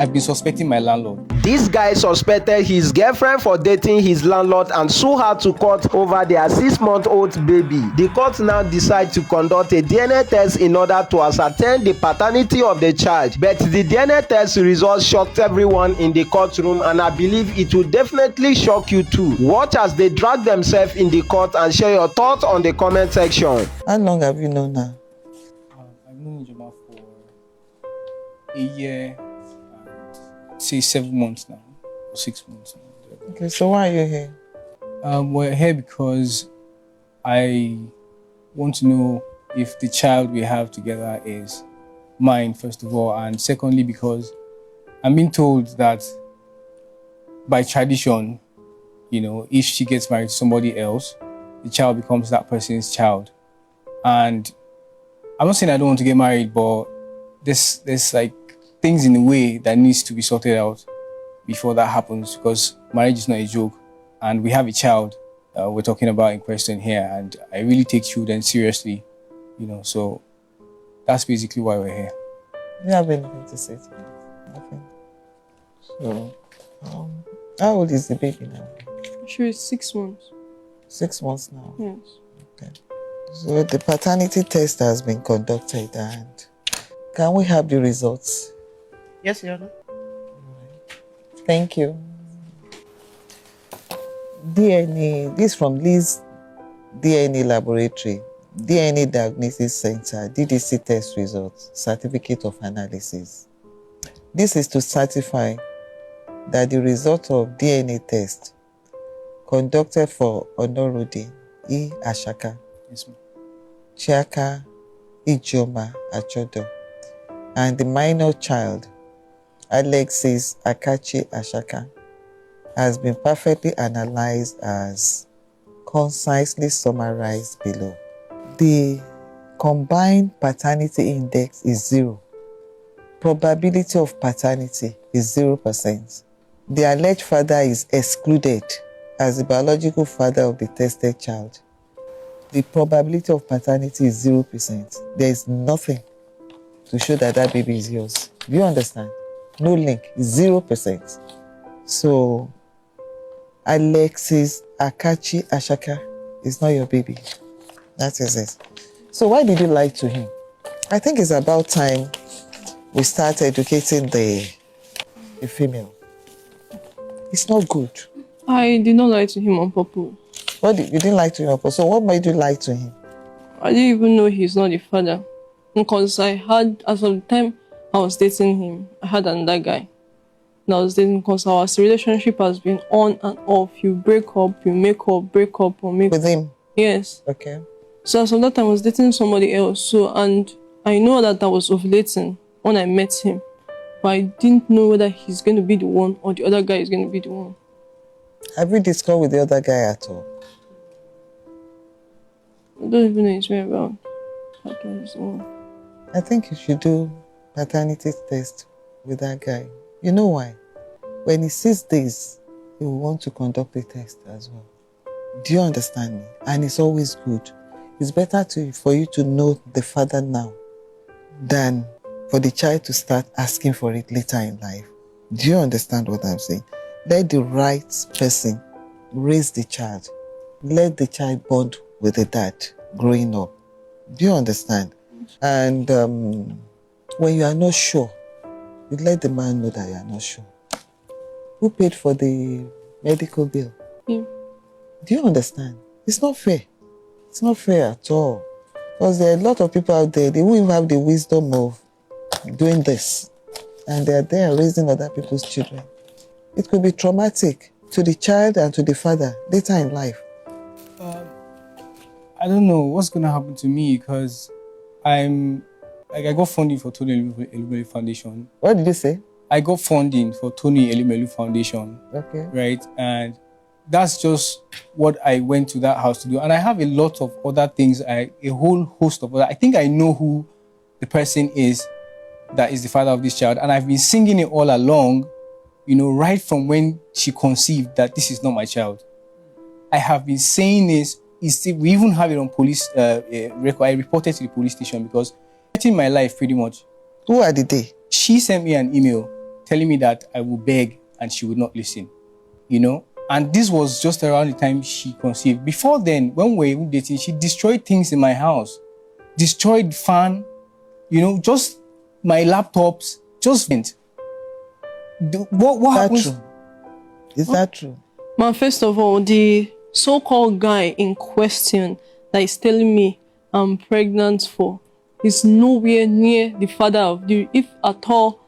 I've been suspecting my landlord. This guy suspected his girlfriend for dating his landlord and sue her to court over their 6-month-old baby. The court now decides to conduct a DNA test in order to ascertain the paternity of the child. But the DNA test results shocked everyone in the courtroom, and I believe it will definitely shock you too. Watch as they drag themselves in the court and share your thoughts on the comment section. How long have you known her? I've known Ijoma for a year and say 7 months now, or 6 months now. Okay, so why are you here? We're here because I want to know if the child we have together is mine, first of all, and secondly because I'm being told that by tradition, you know, if she gets married to somebody else, the child becomes that person's child. And I'm not saying I don't want to get married, but there's like things in the way that needs to be sorted out before that happens, because marriage is not a joke, and we have a child we're talking about in question here, and I really take children seriously, you know, so that's basically why we're here. Do you have anything to say to me? Nothing. So, how old is the baby now? She is 6 months. 6 months now? Yes. Okay. So the paternity test has been conducted, and can we have the results? Yes, Your Honor. Thank you. DNA, this from Liz DNA Laboratory, DNA Diagnosis Center, DDC test results, certificate of analysis. This is to certify that the result of DNA test conducted for Onorudi E. Ashaka, Yes, ma'am. Chiaka Ijoma Achodo, and the minor child, Alexis Akachi Ashaka, has been perfectly analyzed as concisely summarized below. The combined paternity index is 0. Probability of paternity is 0%. The alleged father is excluded as the biological father of the tested child. The probability of paternity is 0%. There is nothing to show that that baby is yours. Do you understand? No link, 0%. So, Alexis Akachi Ashaka is not your baby. That is it. So why did you lie to him? I think it's about time we start educating the female. It's not good. I did not lie to him on purpose. You didn't lie to him? So what made you lie to him? I didn't even know he's not the father. Because I had, as of the time I was dating him, I had another guy. And I was dating because our relationship has been on and off. You break up, you make up, break up, or make up. With him? Yes. Okay. So as of that time, I was dating somebody else. So, and I know that I was ovulating when I met him. But I didn't know whether he's going to be the one or the other guy is going to be the one. Have you discussed with the other guy at all? I don't even know his whereabouts. I don't know. I think you should do paternity test with that guy. You know why? When he sees this, he will want to conduct a test as well. Do you understand me? And it's always good. It's better for you to know the father now than for the child to start asking for it later in life. Do you understand what I'm saying? Let the right person raise the child. Let the child bond with the dad growing up. Do you understand? And when you are not sure, you let the man know that you are not sure. Who paid for the medical bill? Yeah. Do you understand? It's not fair. It's not fair at all. Because there are a lot of people out there, they won't even have the wisdom of doing this. And they are there raising other people's children. It could be traumatic to the child and to the father later in life. I don't know what's going to happen to me because I got funding for Tony Elumelu Foundation. What did you say? I got funding for Tony Elumelu Foundation. Okay. Right? And that's just what I went to that house to do. And I have a lot of other things, a whole host of other. I think I know who the person is that is the father of this child. And I've been singing it all along, you know, right from when she conceived that this is not my child. I have been saying this. We even have it on police record. I reported to the police station because in my life pretty much. Who are they? She sent me an email telling me that I will beg and she would not listen, And this was just around the time she conceived. Before then, when we were dating, she destroyed things in my house, destroyed fan, just my laptops, just went. What happens? True? Is that true? Man, first of all, the so-called guy in question that is telling me I'm pregnant for is nowhere near the father of if at all,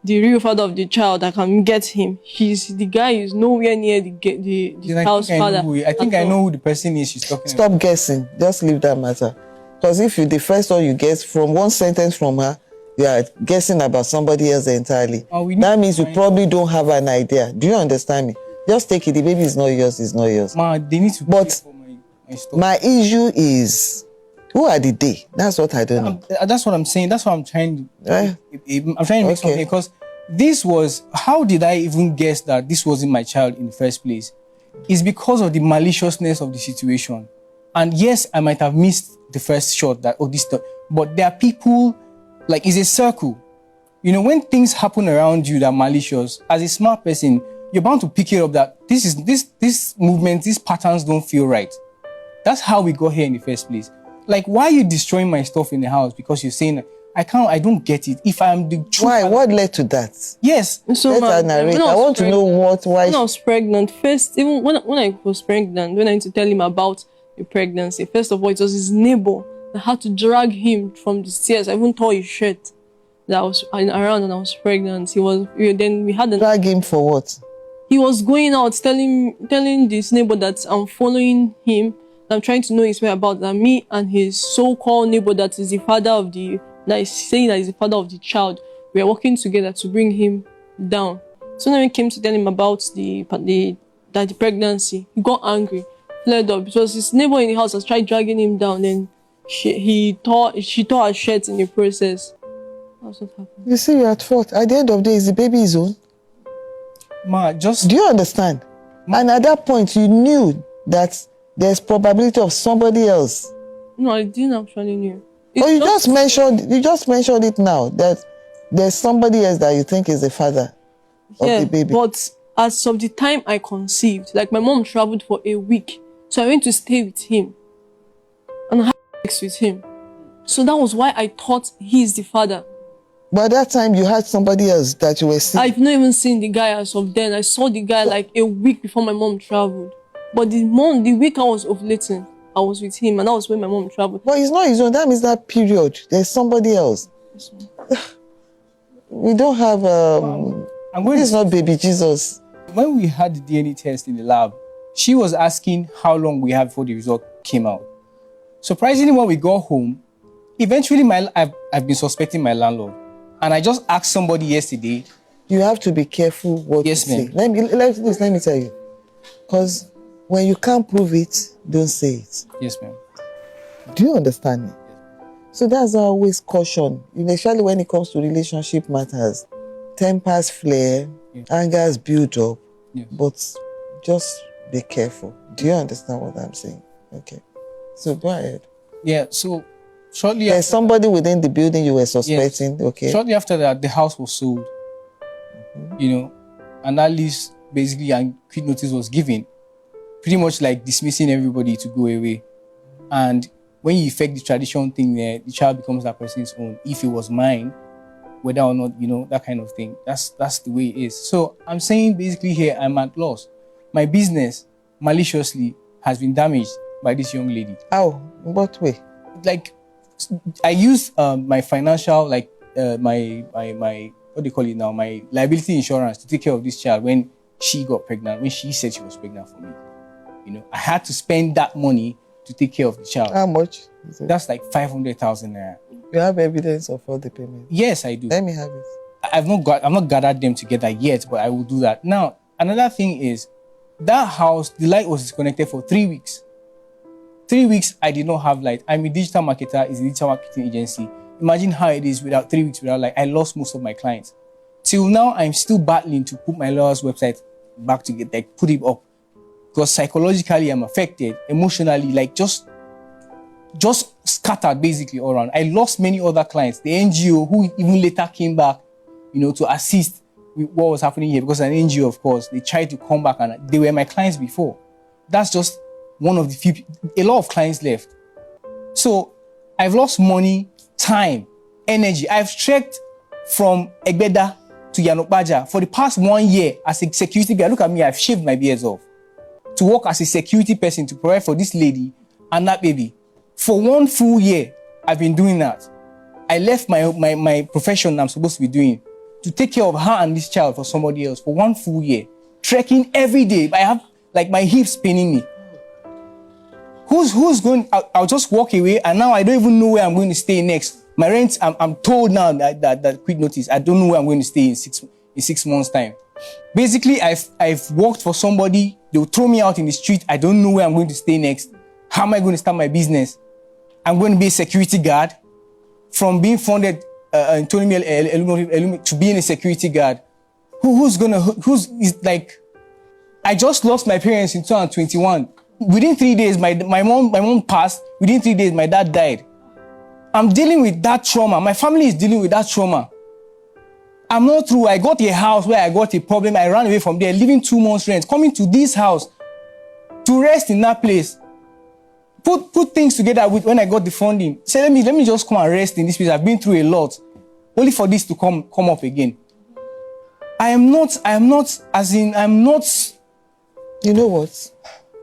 the real father of the child. I can get him. The guy is nowhere near the child's father. I think I know who the person is she's talking Stop guessing. Just leave that matter. Because if the first one you guess from one sentence from her, you are guessing about somebody else entirely. That means you probably don't have an idea. Do you understand me? Just take it. The baby is not yours. It's not yours. Ma, they need to But for my stuff. my issue is, who are the they? That's what I don't know. That's what I'm saying. That's what I'm trying to. I'm trying to make something, because this was. How did I even guess that this wasn't my child in the first place? It's because of the maliciousness of the situation. And yes, I might have missed the first shot that this stuff. But there are people, like, it's a circle. When things happen around you that are malicious, as a smart person, you're bound to pick it up that this movement, these patterns don't feel right. That's how we got here in the first place. Like, why are you destroying my stuff in the house? Because you're saying, I don't get it. If I'm the truth. Why? What led to that? Yes. So, Let's narrate. I want to know why. When I was pregnant, first, even when I was pregnant, when I need to tell him about the pregnancy, first of all, it was his neighbor that had to drag him from the stairs. I even tore his shirt that I was around and I was pregnant. Then we had drag him for what? He was going out telling this neighbor that I'm following him. I'm trying to know his whereabouts. That me and his so-called neighbor that is the father of that is saying that is the father of the child, we are working together to bring him down. So when we came to tell him about the pregnancy, he got angry, flared up, because his neighbor in the house has tried dragging him down. Then she tore her shirt in the process. That's what happened. You see, you're at fault. At the end of the day, is the baby his own? Ma, just... Do you understand? And at that point, you knew that there's probability of somebody else. No, I didn't actually know. Oh, you just mentioned it now, that there's somebody else that you think is the father of the baby. But as of the time I conceived, like, my mom traveled for a week. So I went to stay with him. And I had sex with him. So that was why I thought he's the father. By that time, you had somebody else that you were seeing. I've not even seen the guy as of then. I saw the guy like a week before my mom traveled. But the week I was ovulating, I was with him, and that was when my mom traveled. But it's not his own. That means that period, there's somebody else. Yes, We don't have... this is not baby Jesus. When we had the DNA test in the lab, she was asking how long we had before the result came out. Surprisingly, when we got home, eventually I've been suspecting my landlord. And I just asked somebody yesterday. You have to be careful what you say. Let me tell you. Because when you can't prove it, don't say it. Yes, ma'am. Do you understand me? So that's always caution, especially when it comes to relationship matters. Tempers flare, angers build up, but just be careful. Do you understand what I'm saying? Okay. So go ahead. Yeah, so shortly there's somebody within the building you were suspecting, okay? Shortly after that, the house was sold, and that lease, basically, and quick notice was given, pretty much like dismissing everybody to go away. And when you effect the tradition thing there, the child becomes that person's own. If it was mine, whether or not, that kind of thing. That's the way it is. So I'm saying basically here, I'm at loss. My business, maliciously, has been damaged by this young lady. How? What way? Like, I used my financial, like, my what do you call it now? My liability insurance to take care of this child when she got pregnant, when she said she was pregnant for me. I had to spend that money to take care of the child. How much? That's like 500,000 naira. You have evidence of all the payments? Yes, I do. Let me have it. I've not gathered them together yet, but I will do that. Now, another thing is, that house, the light was disconnected for 3 weeks. 3 weeks, I did not have light. I'm a digital marketer, it's a digital marketing agency. Imagine how it is without 3 weeks without light. I lost most of my clients. Till now, I'm still battling to put my lawyer's website back together, like put it up. Because psychologically, I'm affected. Emotionally, like just scattered basically all around. I lost many other clients. The NGO who even later came back, to assist. with what was happening here, because an NGO, of course, they tried to come back and they were my clients before. That's just one of the few, a lot of clients left. So I've lost money, time, energy. I've trekked from Egbeda to Yanokbaja for the past 1 year as a security guard. Look at me, I've shaved my beard off to work as a security person to provide for this lady and that baby. For 1 full year, I've been doing that. I left my profession I'm supposed to be doing to take care of her and this child for somebody else for 1 full year. Trekking every day. I have like my hips paining me. Who's going? I'll just walk away, and now I don't even know where I'm going to stay next. My rent, I'm told now that quick notice. I don't know where I'm going to stay in six months' time. Basically, I've worked for somebody. They'll throw me out in the street. I don't know where I'm going to stay next. How am I going to start my business? I'm going to be a security guard. From being funded to being a security guard. I just lost my parents in 2021. Within 3 days, my mom passed. Within 3 days, my dad died. I'm dealing with that trauma. My family is dealing with that trauma. I'm not through. I got a house where I got a problem. I ran away from there, leaving 2 months rent, coming to this house to rest in that place. Put things together with when I got the funding. Say, let me just come and rest in this place. I've been through a lot, only for this to come up again. I'm not. You know what?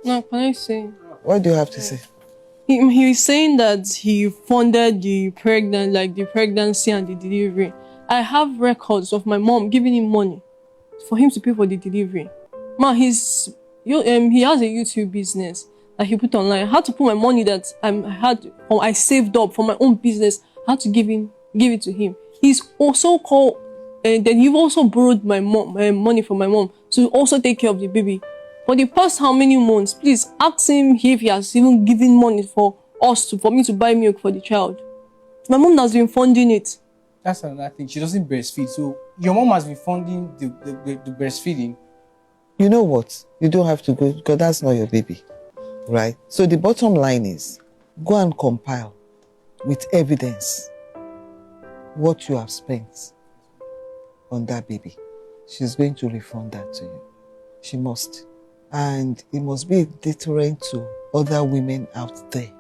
No, can I say? What do you have to say? He is saying that he funded the pregnancy and the delivery. I have records of my mom giving him money for him to pay for the delivery. Man, he has a YouTube business that he put online. I had to put my money that I saved up for my own business. I had to give it to him. He's also called, and then you've also borrowed my mom money from my mom to also take care of the baby. For the past how many months, please ask him if he has even given money for me to buy milk for the child. My mom has been funding it. That's another thing. She doesn't breastfeed. So your mom has been funding the breastfeeding. You know what? You don't have to go because that's not your baby, right? So the bottom line is, go and compile with evidence what you have spent on that baby. She's going to refund that to you. She must. And it must be a deterrent to other women out there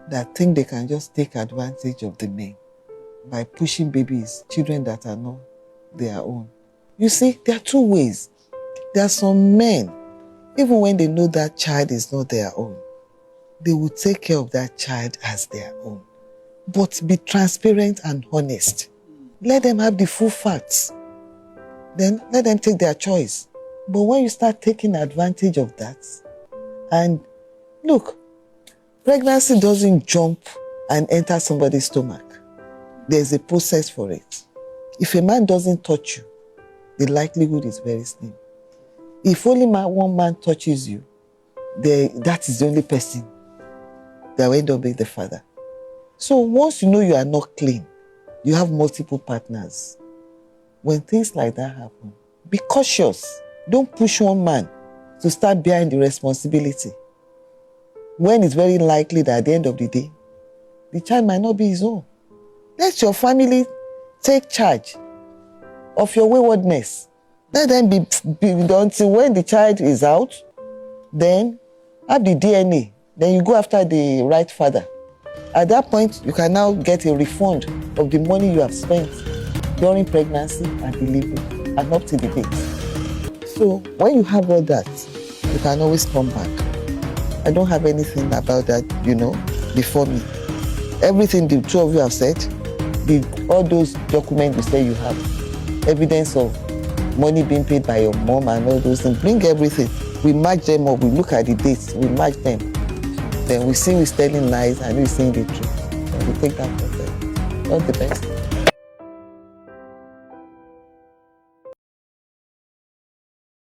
that think they can just take advantage of the men by pushing babies, children that are not their own. You see, there are two ways. There are some men, even when they know that child is not their own, they will take care of that child as their own. But be transparent and honest. Let them have the full facts. Then let them take their choice. But when you start taking advantage of that, and look, pregnancy doesn't jump and enter somebody's stomach. There's a process for it. If a man doesn't touch you, the likelihood is very slim. If only one man touches you, that is the only person that will end up being the father. So once you know you are not clean, you have multiple partners. When things like that happen, be cautious. Don't push one man to start bearing the responsibility when it's very likely that at the end of the day, the child might not be his own. Let your family take charge of your waywardness. Let them be until when the child is out, then have the DNA. Then you go after the right father. At that point, you can now get a refund of the money you have spent during pregnancy and delivery and up to the date. So when you have all that, you can always come back. I don't have anything about that, before me. Everything the two of you have said, all those documents you say you have, evidence of money being paid by your mom and all those things, bring everything. We match them up, we look at the dates, we match them. Then we see who's telling lies and who's saying the truth. And we take that from them. All the best.